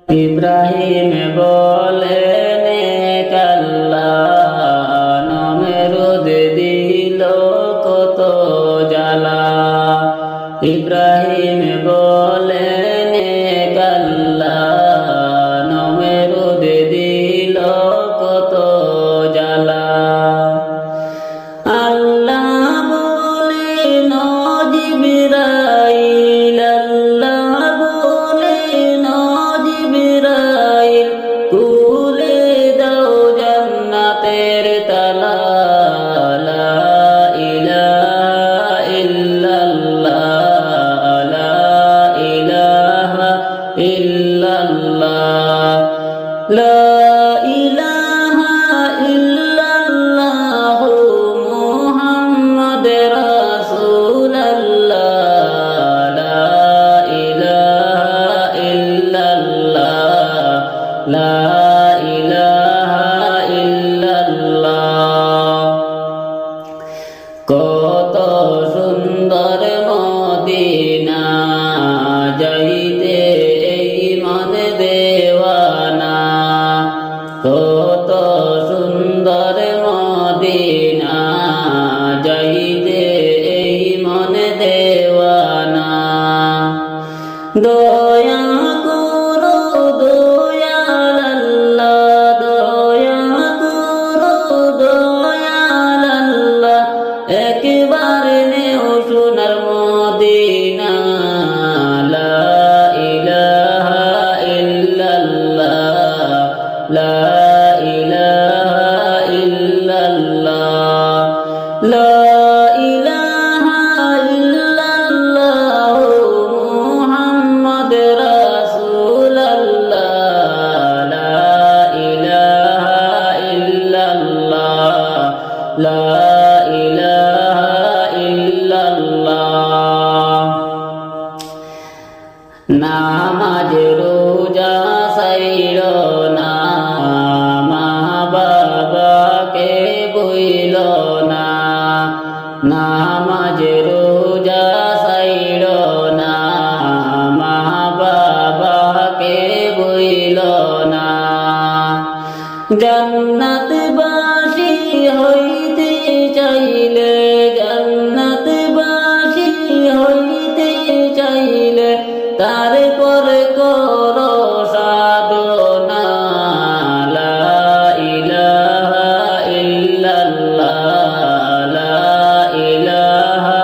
ইব্রাহিম বলেন আল্লাহ নমরুদ দিল কত জ্বালা। ইব্রাহিম বলেন আল্লাহ নমরুদ দিল কত জ্বালা। আল্লাহ বলেন জিবরাইল, আল্লাহ বলেন জিবরাইল খুলে দাও জান্নাতের তালা। লা ইলাহা ইল্লাল্লাহ, লা ইলাহা ইল্লাল্লাহ, লা ইলাহা ইল্লাল্লাহ মুহাম্মদ রাসূলুল্লাহ। লা ইলাহা ইল্লাল্লাহ, লা ইলাহা ইল্লাল্লাহ। কত সুন্দর মদিনা, যাইতে এই মন দেওয়ানা। কত সুন্দর মদিনা, যাইতে এই মন দেওয়ানা। দয়া করো দয়াল আল্লাহ, দয়া করো দয়াল আল্লাহ, একবার নেও সোনার মদিনা। লা ইলাহা ইল্লাল্লাহ, লা ইলাহা ইল্লাল্লাহ, লা ইলাহা ইল্লাল্লাহ মুহাম্মদ রাসূলুল্লাহ। লা ইলাহা ইল্লাল্লাহ, লা ইলাহা ইল্লাল্লাহ। নামাজ রোজা ছাইড়ো না, মা বাবাকে বইলো না। নামাজ রোজা ছাইড়ো না, মা বাবাকে বইলো না। জান্নাতবাসী হইতে চাইলে, জান্নাতবাসী হইতে চাইলে, তারপর করো সাধনা। লা ইলাহা ইল্লাল্লাহ, লা ইলাহা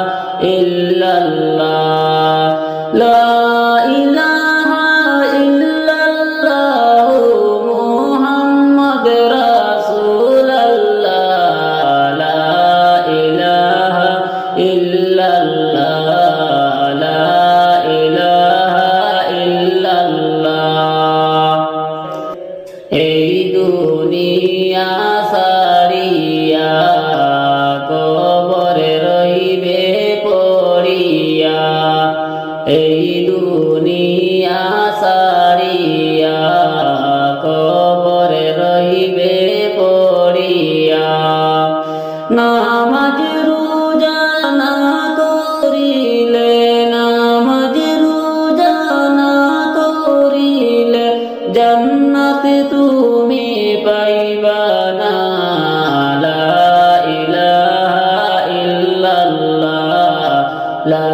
ইল্লাল্লাহ, লা ইলাহা ইল্লাল্লাহ মুহাম্মদ রাসূলুল্লাহ। লা ইলাহা ইল্লাল্লাহ, লা ইলাহা ইল্লাল্লাহ। এই দুনিয়া সারিয়া কবরে রইবে পড়িয়া। এই দুনিয়া সারিয়া কবরে রইবে পড়িয়া। নামাজ রোজা না করিলে, নামাজ রোজা না করিলে, জান্নাত তুমি পাইবা না। লা ইলাহা ইল্লাল্লাহ, লা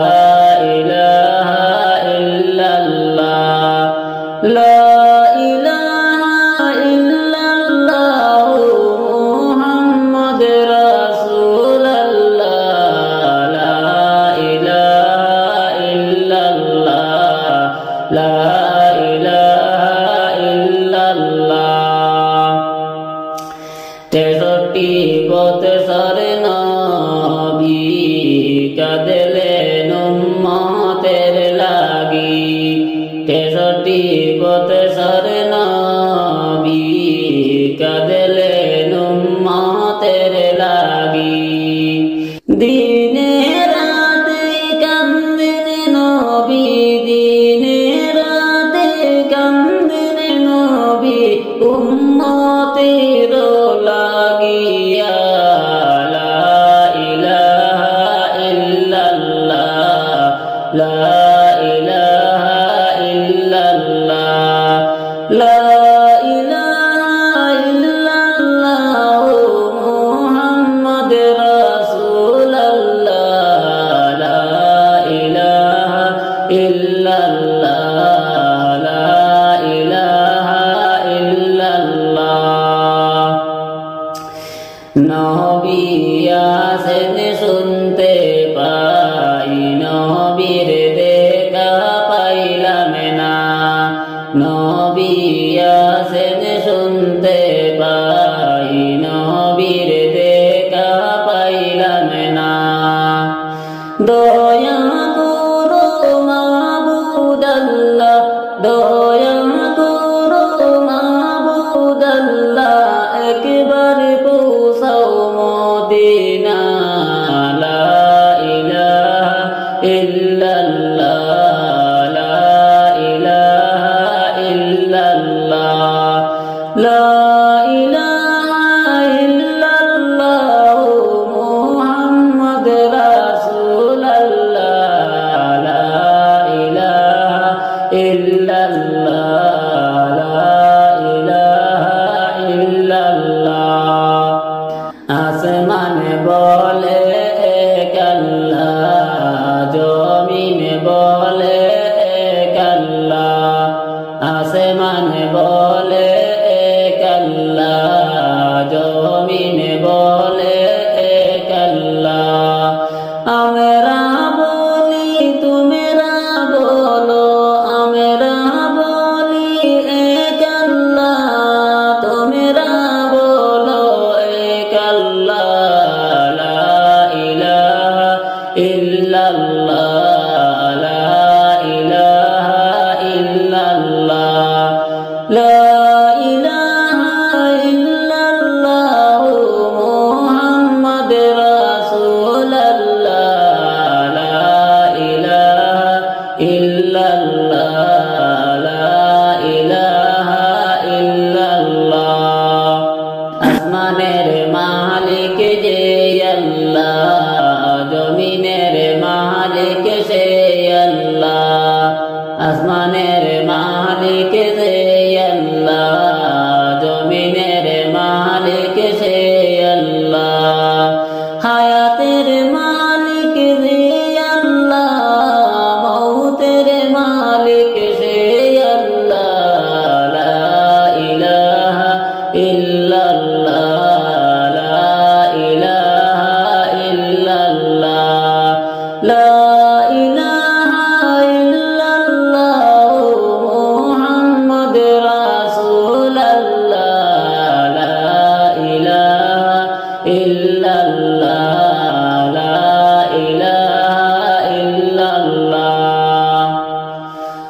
ইলাহা ইল্লাল্লাহ, লা ইলাহা ইল্লাল্লাহ মুহাম্মদ রাসূলুল্লাহ। লা ইলাহা ইল্লাল্লাহ, লা ইলাহা ইল্লাল্লাহ। 63 বৎসর নবী কাঁদলেন উম্মতের লাগি। 63 বৎসর নবী কাঁদলেন উম্মতের লাগি। দিনে রাতে কান্দেন নবী, দিনে রাতে কান্দেন নবী উম্মতের লাগিয়া। লা ইলাহা ইল্লাল্লাহ, লা ইলাহা ইল্লাল্লাহ, লা ইলাহা ইল্লাল্লাহ মুহাম্মদ রাসূলুল্লাহ লা ইলাহা ইল্লাল্লাহ লা ইলাহা ইল্লাল্লাহ নবী আসেন শুনতে পাই নবীর দেখা পাইলাম না নবী আসেন শুনতে পাই নবীর দেখা পাইলাম না দয়া করো মাবুদ আল্লাহ দয়া করো মাবুদ আল্লাহ একবার পৌঁছাও মদিনা লা ইলাহা ইল্লাল্লাহ লা ইলাহা ইল্লাল্লাহ লা ইলাহা ইল্লাল্লাহ মুহাম্মদ রাসূলুল্লাহ লা ইলাহা ইল্লাল্লাহ লা ইলাহা ইল্লাল্লাহ আসমানে বলে এক আল্লাহ জমিনে বলে এক আল্লাহ আসমানে বলে এক আল্লাহ জমিনে বলে এক আল্লাহ আমরা বলি তোমরা বলো আমরা বলি এক আল্লাহ তোমরা বলো এক আল্লাহ লা ইলাহা ইল্লাল্লাহ লা ইলাহা ইল্লাল্লাহ লা ইলাহা ইল্লাল্লাহ মুহাম্মদ রাসূলুল্লাহ লা ইলাহা ইল্লাল্লাহ লা ইলাহা ইল্লাল্লাহ আসমানের মালিক যে আল্লাহ জমিনের মালিক সে আল্লাহ আসমানের মালিক যে আল্লাহ জমিনের মালিক সে আল্লাহ হায়াতের মালিক যে আল্লাহ মৌতের মালিক সে আল্লাহ লা ইলাহা ইল্লাল্লাহ লা ইলাহা ইল্লাল্লাহ লা ইলাহা ইল্লাল্লাহ মুহাম্মদ রাসূলুল্লাহ লা ইলাহা ইল্লাল্লাহ লা ইলাহা ইল্লাল্লাহ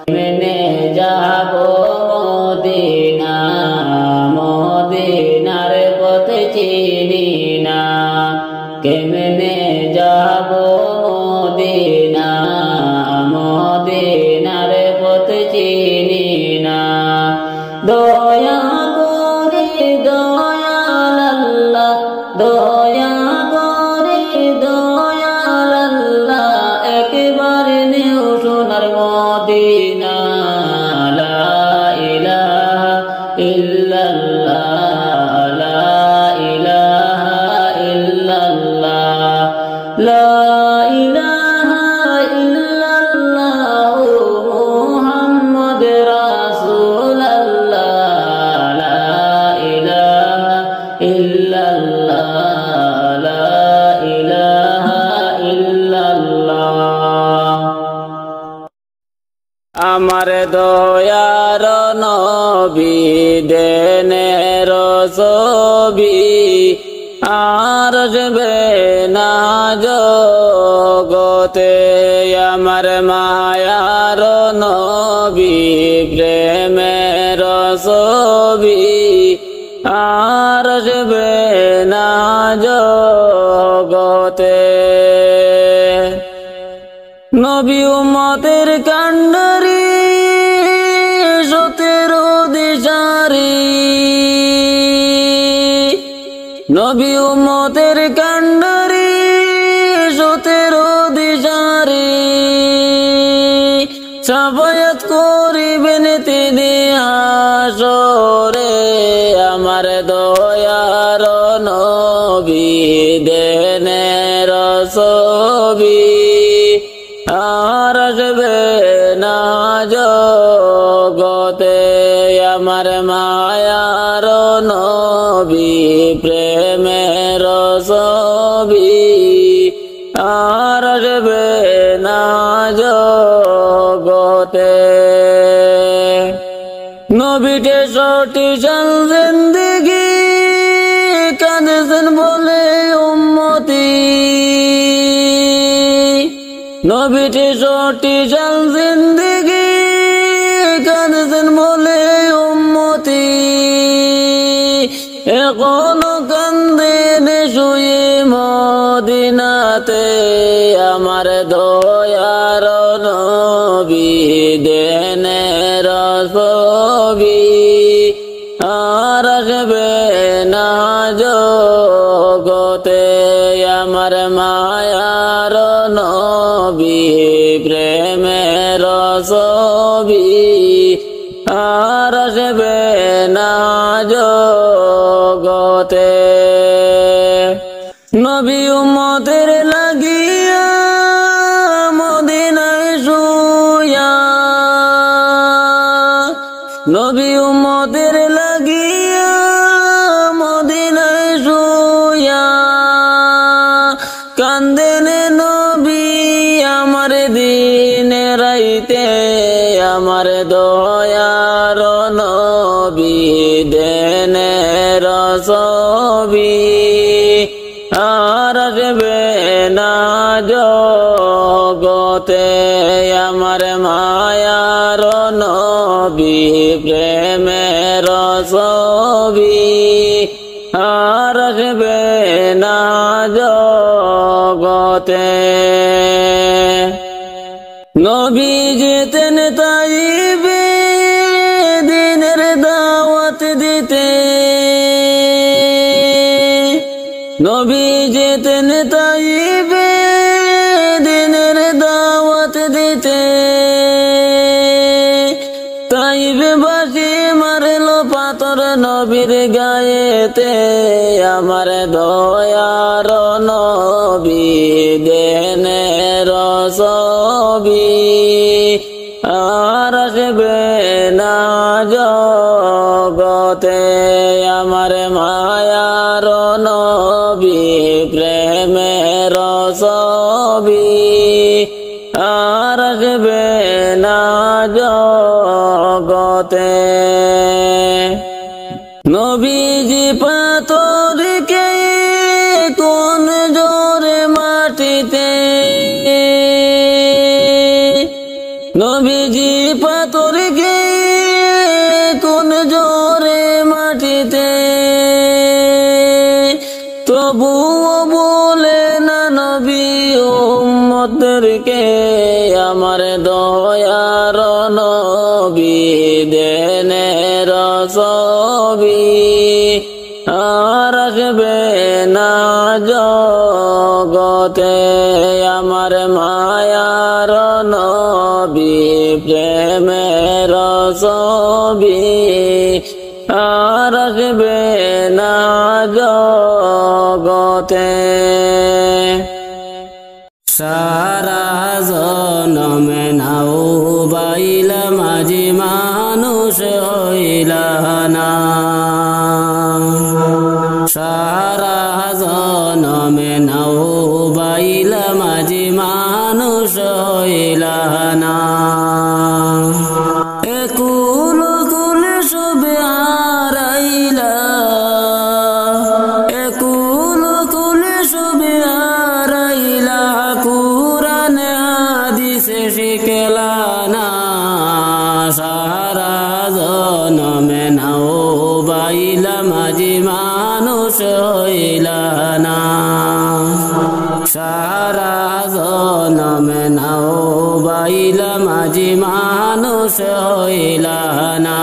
কেমনে যাব মদিনা মদিনার পথ চিনি না কেমনে যাব মদিনা মদিনার পথ চিনি না দয়া করে দয়াল আল্লাহ দয়া করে দয়াল আল্লাহ একবার নেও সোনার মদিনা লা ইলাহা ইল্লাল্লাহ লা ইলাহা ইল্লাল্লাহ লা ইলাহা ইল্লাল্লাহ মুহাম্মদ রাসূলুল্লাহ লা ইলাহা ইল্লাল্লাহ লা ইলাহা ইল্লাল্লাহ আমার দয়ার নবী দেনের ছবি আর আসবে না জগতে আমার মায়ার নবী প্রেমের ছবি আর আসবে না জগতে নবী উম্মতের কান্ডারি 17 দিশারি নবী উম্মতের কান্ডারি 17 দিশারি শাফায়াত করিবেন তিনি হাসরে আমার দয়ার নবী দেনের ছবি আর আসবে না জগতে আমার মায়ার নবী প্রেমের ছবি আর আসবে না জগতে নবীকে সঠিক জিন্দেগি কাঁদেছেন বলে উম্মতি নবীকে সঠিক জিন্দেগি কাঁদেছেন বলে উম্মতি এখনো কান্দেন শুয়ে মদিনাতে আমার দয়ার নবী দেনের ছবি আর আসবে না জগতে আমার মায়ার নবী প্রেমের ছবি আর আসবে না জগতে নবী উম্মতের লাগিয়া মদিনায় শুয়া নবী উম্মতের লাগিয়া মদিনায় শুয়া কান্দেন নবী আমার দিনে রাইতে আমার দয়ার নবী দেনের ছবি আর আসবে না জগতে আমার মায়ার নবী প্রেমের ছবি আর আসবে না জগতে নবী যেতেন তাইবে দিনের দাওয়াত দিতে নবী যেতেন তাইবে দিনের দাওয়াত দিতে তাইবে বাসি মারলো পাথর নবীর গায়েতে আমার দয়ার নবী দেনের ছবি আর আসবে না জগতে আমার মায়ার নবী প্রেমের ছবি আর আসবে না জগতে নবীজি পাথরকে কোন জোরে মাটিতে নবীজি পাথরকে কোন জোরে মাটিতে তবুও বলে না নবী উম্মতদেরকে আমার দয়ার নবী দেনের ছবি আর আসবে না জগতে আমার মায়ার নবী প্রেমের ছবি আর আসবে না জগতে সারা জনমে নাও বাইলা মাঝি মানুষ হইলা না সারা জনমে নাও বাইলা মাঝি মানুষ হইলা না একুল কুল শুবে হারাইলা একুল কুল শুবে হারাইলা কুরআনে হাদিসে শিখলা না সারা জনমে নাও বাইলা মাঝি মানুষ হইলা না সারা জনমে নাও বাইলা মাঝি মানুষ হইলা না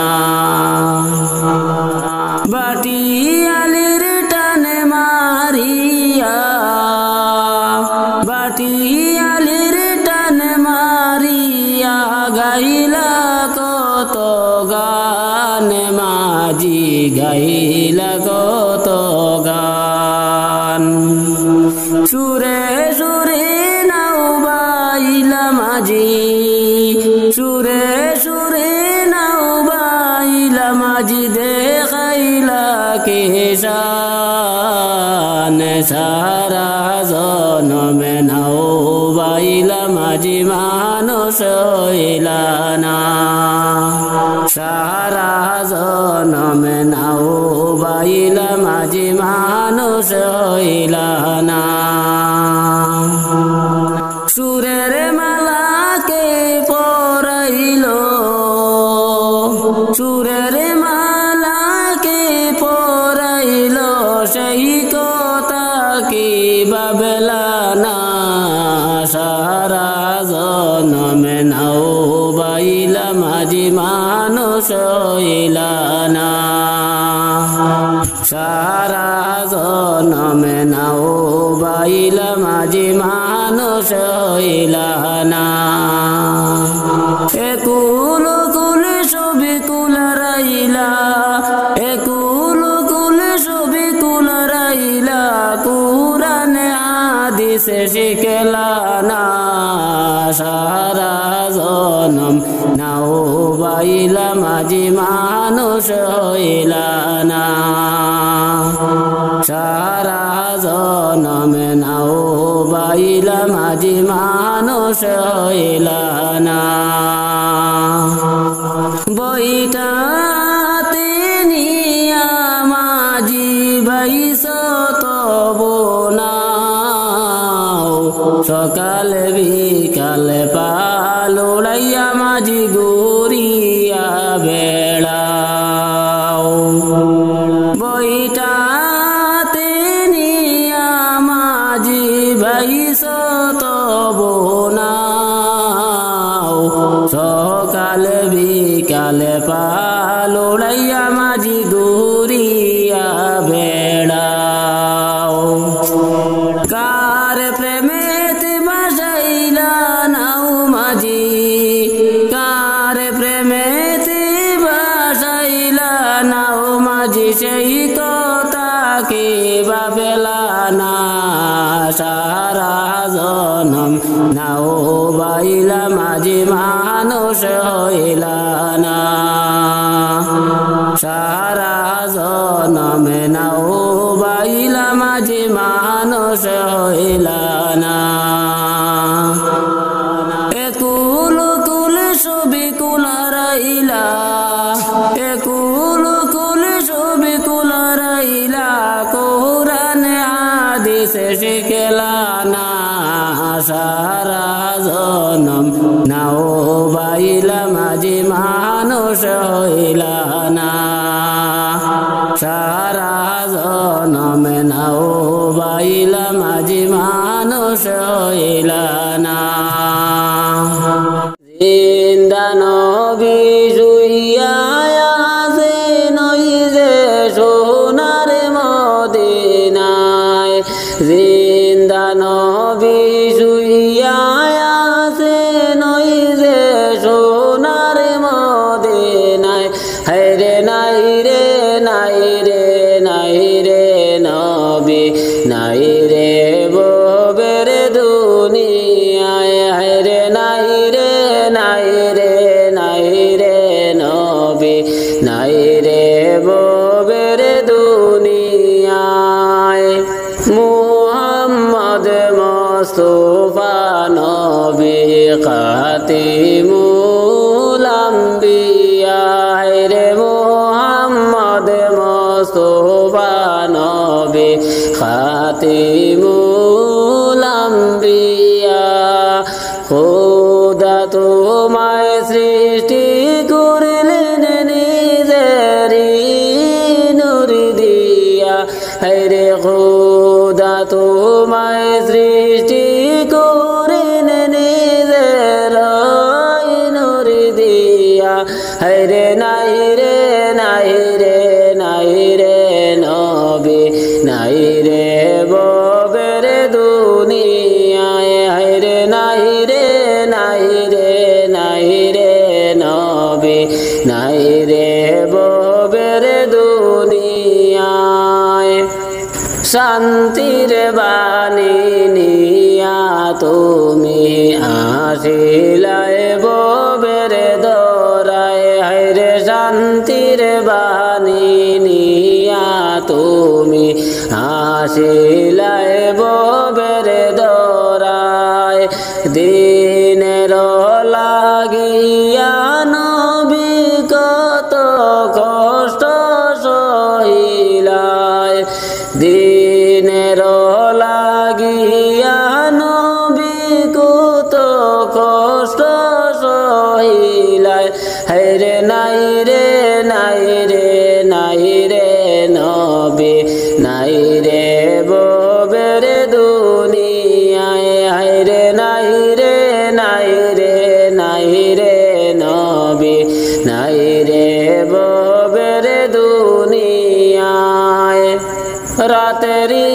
বাটিয়ালির টানে মারিয়া বাটিয়ালির টানে মারিয়া গাইলা কত গানে মাঝি গাইলা কত গান সুরে সুরে নাও বাইলা মাঝি সুরে সুরে নাও বাইলা মাঝি দেখাইলা কেশান সারা জনমে নাও বাইলা মাঝি মানুষ হইলা না সারা জনমে নাও বাইলা মাঝি মানুষ হইলা না সুরের মালাকে পরাইল সুরের মালাকে পরাইল সেই কথা কি ভাবলা না সারা জনমে নাও বাইলা মাঝি মানুষ হইলা না সারা জনমে নাও বাইলা মাঝি মানুষ হইলা না একুল কুল সবি কুল রাইলা একুল কুল সবি কুল রাইলা কুরআনে হাদিসে শিখলা না সারা জনম নাও বাইলা মাঝি মানুষ হইলা না সারা জনমে নাও বাইলা মাঝি মানুষ হইলা না বইটাতে নিয়া মাঝি ভাইস তবু নাও সকালে বিকালে পাল উড়াইয়া মাঝি ঘুরিয়া বেড়াও বইটাতে নিয়া মাঝি ভাইস তবু নাও সকালে বিকালে পাল উড়াইয়া মাঝি ঘুরিয়া বেড়াও কার প্রেমেতে বাসাইলা নাও মাঝি কার প্রেমেতে বাসাইলা নাও মাঝি সেই কথা কি ভাবলা না সারা জনম নাও বাইলা মাঝি মানুষ হইলা না সারা জনমে নাও বাইলা মাঝি মানুষ হইলা না একুল কুল সবি কুল রাইলা একুল কুল সবি কুল রাইলা কুরআনে হাদিসে শিখলা না সারা জনম নাও বাইলা মাঝি মানুষ হইলা না সারা জনমে নাও বাইলা মাঝি মানুষ হইলা না জিন্দা নবী শুইয়া আছে নই যে সোনার মদিনায় জিন্দা নবী শুইয়া আছে নই যে সোনার মদিনায় হায়রে নাই রে নাই রে নাই রে নবী নাই রে ববের দুনিয়ায় হায়রে নাই রে নাই রে নাই রে নবী নাই রে ববের দুনিয়ায় মুহাম্মদ মুস্তাফা নবী খাতিমুল আম্বিয়া রে মুহাম্মদ মুস্তাফা নবী খাতিমুল আম্বিয়া খোদা তোমায় সৃষ্টি করলেন নিজেরই নূর দিয়া রে খোদা তোমায় সৃষ্টি করেন নিজেরই নূর দিয়া রে নাই রে নাই রে নাই রে নবী নাই রে শান্তির বাণী নিয়া তুমি আসিলাই ববের দরায় হায়রে শান্তির বাণী নিয়া তুমি আসিলাই ববের দরায় দিনের লাগিয়া নবী কত কষ্ট সহিলায় দিনের লাগিয়া নবী কত কষ্ট সহিলায় হায়রে নাই রে নাই রে নাই রে নবী নাই রে ববের দুনিয়ায় হায়রে নাই রে নাই রে নাই রে নবী নাই রে ববের দুনিয়ায় রাতেরি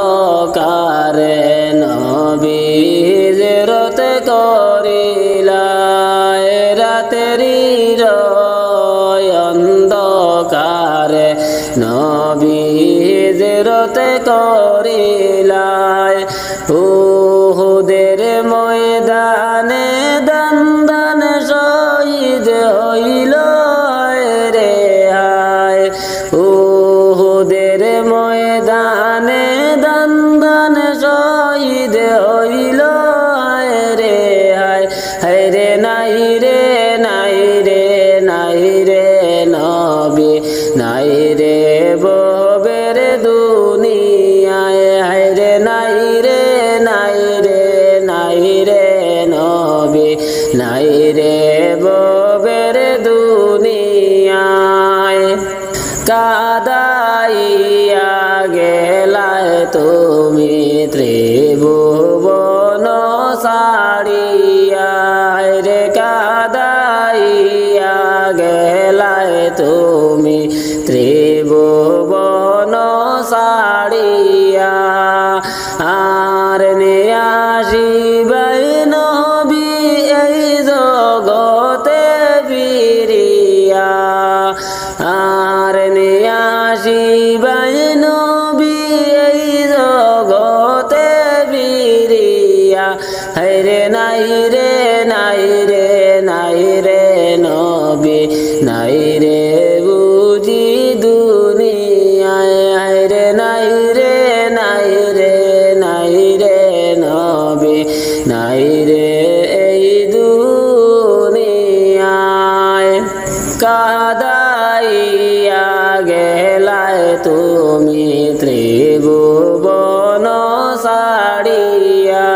অন্ধকারে নবী হিজরত করিলায় রাতেরি অন্ধকারে নবী হিজরত করিলায় উহুদের ময়দানে দন্দন শহীদ হইল রে হায় উহুদের ময়দানে দন্দন শহীদ হইল রে হায় হায়রে নাই রে নাই রে নাই রে নবী নাই রে ববের দুনিয়ায় হায়রে নাই রে নাই রে নাই রে নবী নাই রে ববের দুনিয়ায় কাদাইয়া গেলায় তুমি ত্রিভুবন সাড়িয়া রে কাদাইয়া গেলায় তুমি ত্রিভুবন সাড়িয়া আর নিয়াসিবাই নবী এই জগতে ফিরিয়া আর নিয়াসিবাই নবী এই জগতে ফিরিয়া হায়রে নাই রে নাই রে নাই রে নবী নাই রে বুঝি দুনিয়ায় হায়রে নাই রে নাই রে নাই রে নবী নাই রে এই দুনিয়ায় কাদাইয়া গেলায় তুমি ত্রিভুবন সাড়িয়া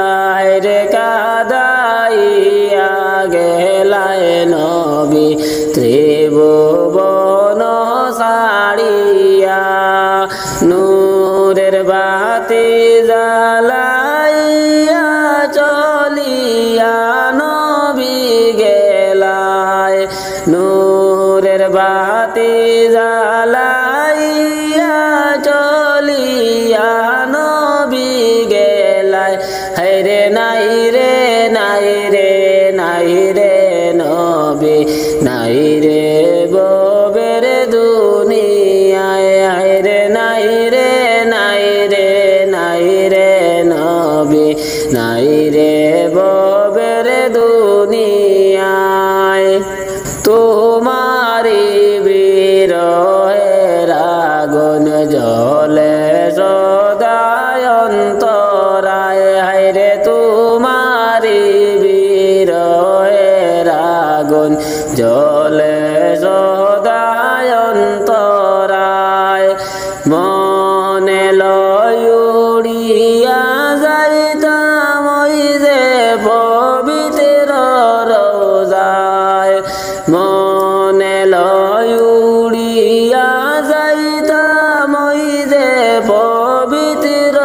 রে কাদাইয়া গেলায় নবী ত্রিভুবন সাড়িয়া নূরের বাতি জ্বালাইয়া চলিয়া নবী গেলায় নূরের বাতি জ্বালাইয়া চলিয়া নবী গেলায় হায়রে নাই রে নাই রে নাই রে নবী নাই রে ববের দুনিয়ায় হায়রে নাই রে নাই রে নাই রে নবী নাই রে ববের দুনিয়ায় তোমারি বিরহের আগুন জ্বলে সদায় অন্তরায় হায়রে তোমারি বিরহের আগুন জ্বলে সদায় অন্তরায় মনে লয়ুড়িয়া যাইতাম ওই যে পবিত্র রোজায় মনে লয়ুড়িয়া যাইতাম ওই যে পবিত্র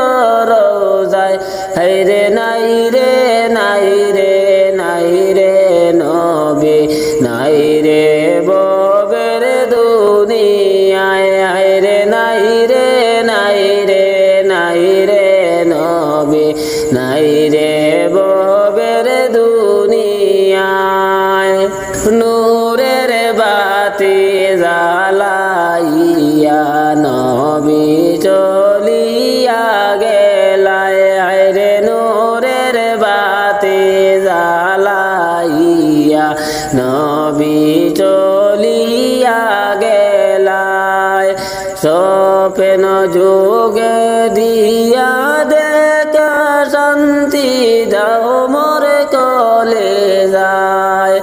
রোজায় হায়রে নাই রে নাই রে নাই রে নবী নাই রে ববের দুনিয়ায় হায়রে নাই রে নাই রে নাই রে নবী নাই রে ববের দুনিয়ায় নূরের বাতি জ্বালাইয়া বলিয়া গেলায় স্বপ্ন যোগে দিয়া দেখা শান্তি দাও মোর কলে যায়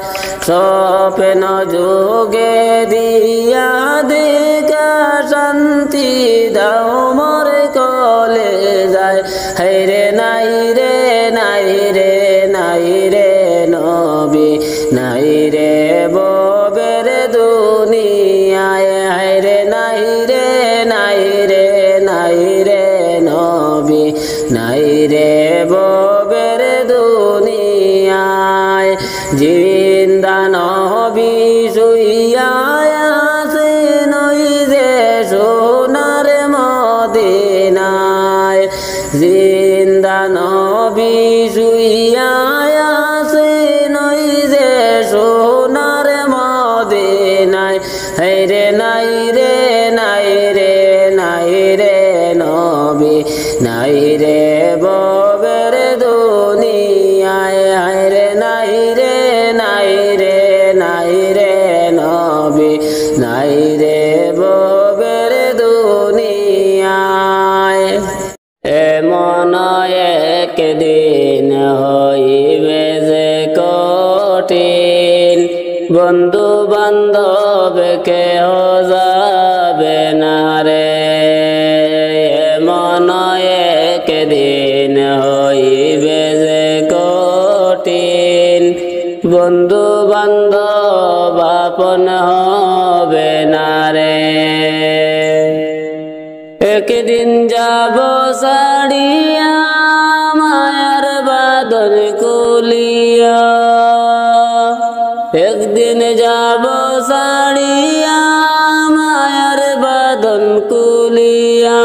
স্বপ্ন যোগে দিয়া দেখা শান্তি দাও মোর কলে যায় হায়রে নাই রে নাই রে নাই রে নবী নাই রে ববের দুনিয়ায় হায়রে নাই রে নাই রে নাই রে নবী নাই রে ববের দুনিয়ায় জিন্দা নবী শুইয়া আছেন ওই যে সোনার মদিনায় জিন্দা নবী শুইয়া আছেন ওই যে সোনার মদিনায় হায়রে নাই রে নাই রে নাই রে নবী নাই রে ববের দুনিয়ায় হায়রে নাই রে নাই রে নাই রে নবী নাই রে ববের দুনিয়ায় এমন একদিন হইবে যে কঠিন বন্ধু বান্ধব কেহ যাবে না রে এমন একদিন হইবে যে কঠিন বন্ধু বান্ধব আপন হবে না রে একদিন যাব সাড়িয়া মায়ার বাদল কুলিয়া একদিন যাব সাড়িয়া মায়ার বাদল কুলিয়া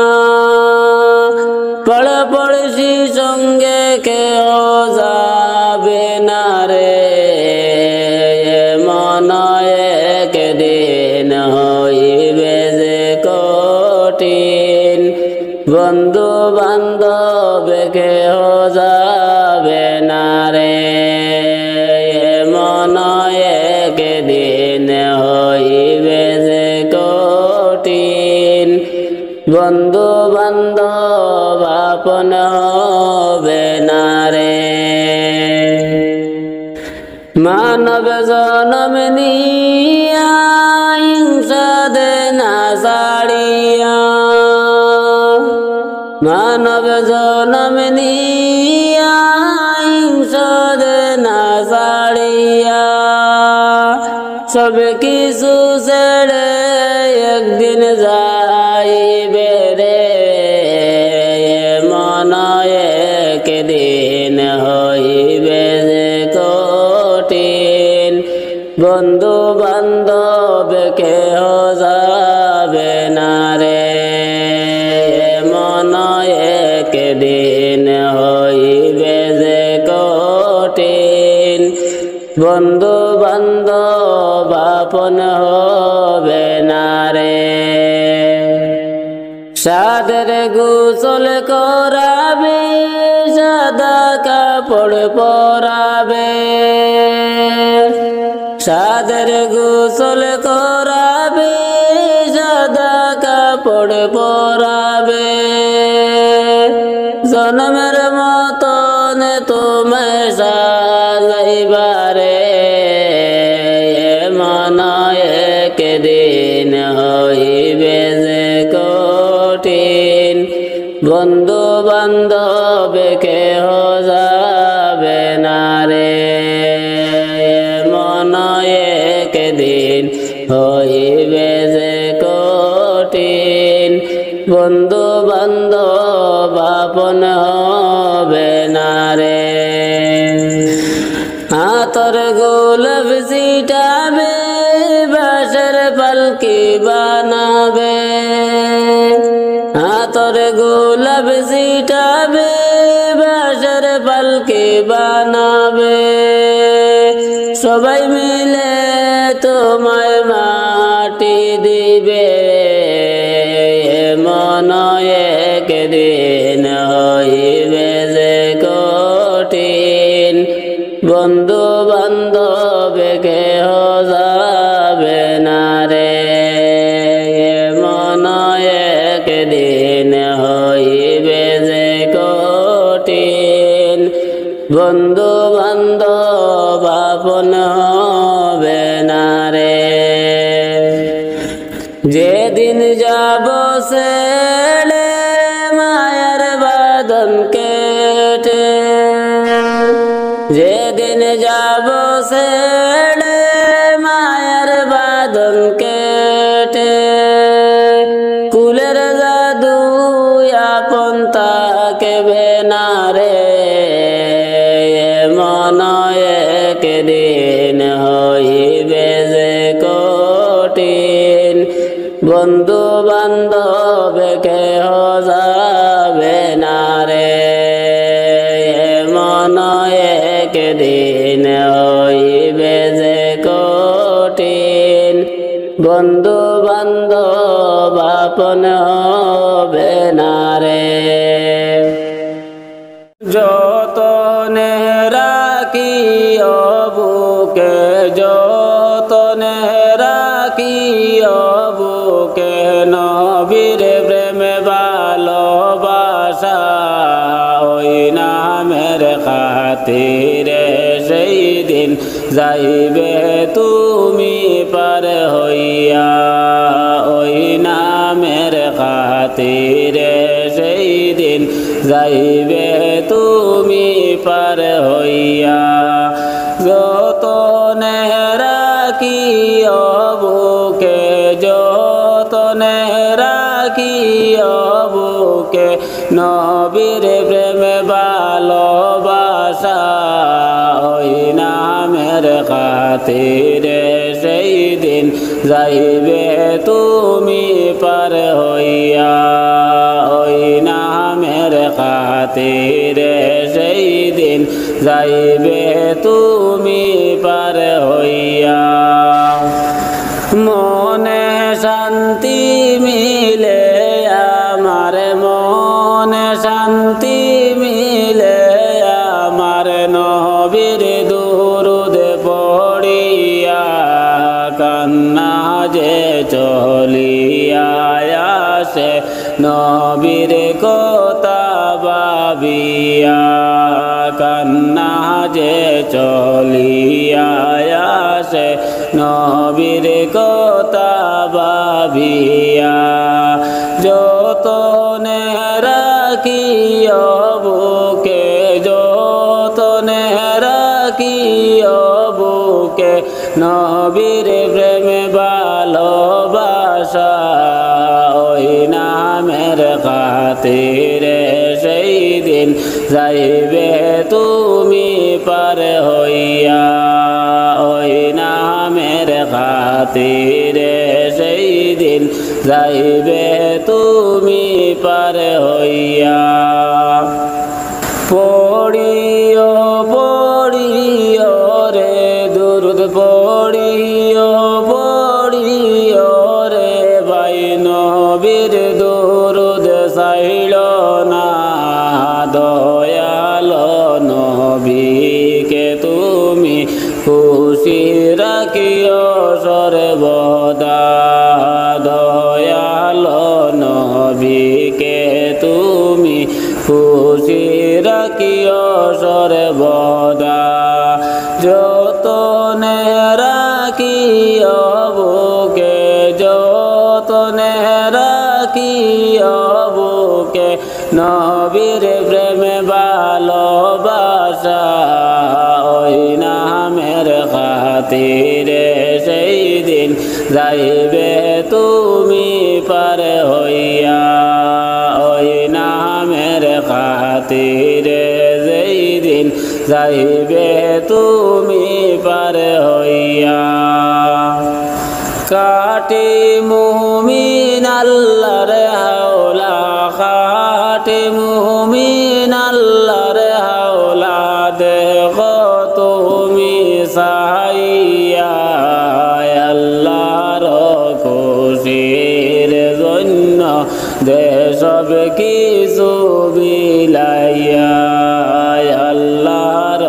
পড়শি সঙ্গে কেউ যাবে না রে মন একদিন হইবে যে কঠিন বন্ধু বান্ধব কেহ যাবে না রে মন একদিন হইবে যে কঠিন বন্ধু বান্ধব আপন হবে না রে মানব জনম নিয়া হিংসা দে না সাড়িয়া মানব জনম নিয়া হিংসা দে না সাড়িয়া সব কিছু ছেড়ে একদিন যাইবে রে মন একদিন হইবে যে কঠিন বন্ধু বান্ধব কেহ যাবে না রে মন একদিন হইবে যে কঠিন বন্ধু বান্ধব আপন হবে না রে সাদের গোসল করাবে সাদা কাপড় পরাবে সাদের গোসল করাবে সাদা কাপড় পরাবে জন্মের মতন তোমায় সাজাইবারে মন একদিন হইবে যে কঠিন বন্ধু বান্ধব কেহ যাবে না রে মন একদিন হইবে যে কঠিন বন্ধু বান্ধব আপন হবে না রে হাতর গোলাপ সিটাবে বাঁশের পালকি বানাবে হাতর গোলাপ সিটাবে বাঁশের পালকি বানাবে সবাই মিলে তোমায় মাটি দিবে মন একদিন হইবে যে কঠিন বন্ধু বান্ধব কেহ যাবে বন্ধু বান্ধব আপন হবে না রে। যেদিন যাব ছেড়ে মায়ের বাঁধন কেটে, যেদিন যাব ছেড়ে মায়ের বাঁধন কেটে, কুলের জাদু আপন থাকবে না রে। মন একদিন হইবে যে কঠিন, বন্ধু বান্ধব কেহ যাবে না রে। মন একদিন হইবে যে কঠিন, বন্ধু বান্ধব আপন হবে না রে। যতনে রাখিও বুকে, যতনে রাখিও বুকে, নবীর প্রেমে ভালোবাসা ওই নামের খাতিরে সেই দিন যাইবে তুমি পার হইয়া। ওই নামের খাতিরে সেই দিন যাইবে তুমি পার হইয়া। যতনে রাখিও বুকে, যতনে রাখিও বুকে, নবীর প্রেমে ভালোবাসা ওই নামের খাতিরে সেই দিন যাইবে তুমি পার হইয়া। ওই নামের খাতিরে সেই দিন যাইবে তুমি পার হইয়া। মনে শান্তি মিলে আমার, মনে শান্তি মিলে আমার, নবীর দুরুদ পড়িয়া কান্না যে চলিয়া আসে, নবীর কথা ভাবিয়া কান্না যে চলিয়া আসে, নবীর কথা ভাবিয়া। যতনে রাখিও বুকে, যতনে রাখিও বুকে, নবীর প্রেমে ভালোবাসা ওই নামের খাতিরে সেই দিন যাইবে তুমি পার হইয়া। ওই নামের খাতিরে সেই দিন যাইবে তুমি পার হইয়া। পড়িও পড়িও রে দুরুদ পড়িও পড়িও রে ভাই, নবীর দুরুদ ছাইল না। দয়াল নবীকে তুমি খুশি রাখিও সর্বদা। দয়াল নবীকে তুমি খুশি রাখিও সর্বদা। যতনে রাখিও বুকে, যতনে রাখিও বুকে, নবীর প্রেমে ভালোবাসা ওই নামের খাতিরে সেই দিন যাইবে তুমি পার হইয়া। ওই নামের খাতিরে সেই দিন যাইবে তুমি পার হইয়া। কাটি মুমিন আল্লাহর হাওলা, কাটি মুমিন আল্লাহর হাওলা, দেখো তুমি সাহাইয়া আল্লাহর খুশির জন্য দেশব কিছু বিলাইয়া। আল্লাহর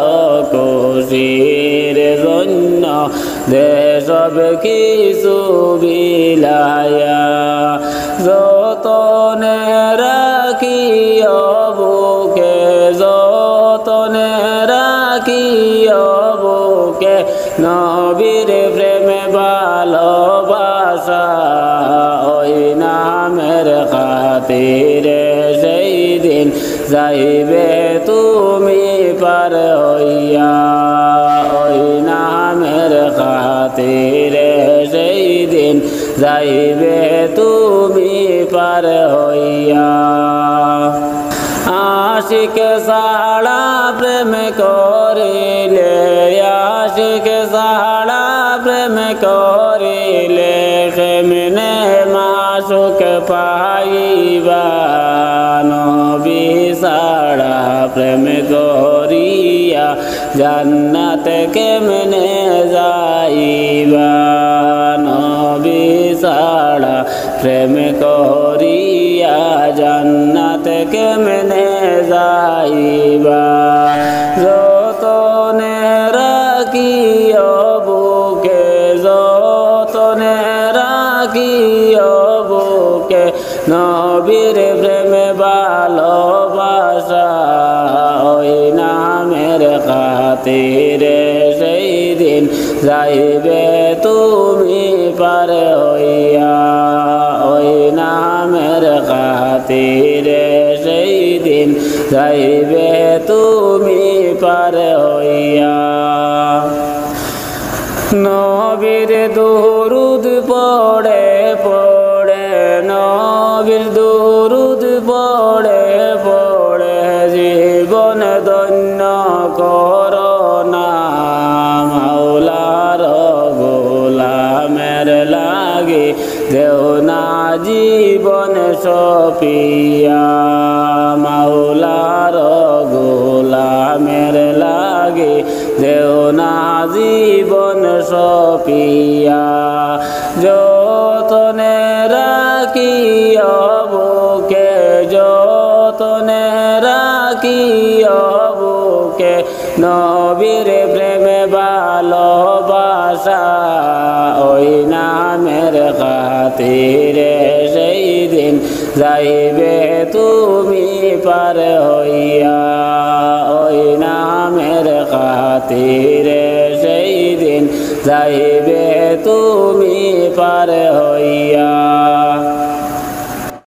খুশির জন্য দেশব কিছু বিলাইয়া। যতনে রাখিও বুকে, যতনে নবীর প্রেমে ভালোবাসা ওই নামের খাতিরে সেই দিন যাইবে তুমি পার হইয়া ওই নামের খাতিরে সেই দিন যাইবে তুমি পার হইয়া আশিক সাড়া প্রেম করিলে আশিক সাড়া প্রেম করিলে কেমনে মাসুক পাইবা নবী সাড়া প্রেম করিয়া জান্নাত কেমনে যাইবা নবী সাড়া প্রেম করিয়া জান্নাত কেমনে যাইবা যতনে রাখিও বুকে যতনে রাখিও বুকে নবীর প্রেমে ভালোবাসা ওই নামের খাতিরে সেই দিন যাইবে তুমি পার হইয়া ওই নামের খাতিরে সেই দিন যাইবে তুমি পার হইয়া নবীর দুরুদ পড়ে পড়ে নবীর দুরুদ পড়ে পড়ে জীবন ধন্য করোনা মাওলার গোলামের লাগে দেও না জীবন সপিয়া মাওলার গোলামের লাগে দেও না জীবন সপিয়া যতনে রাখিও বুকে যতনে রাখিও বুকে নবীর প্রেমে ভালোবাসা ওই নামের খাতিরে সেই দিন যাইবে তুমি পার হইয়া ওই নামের খাতিরে সেই দিন যাইবে তুমি পার হইয়া।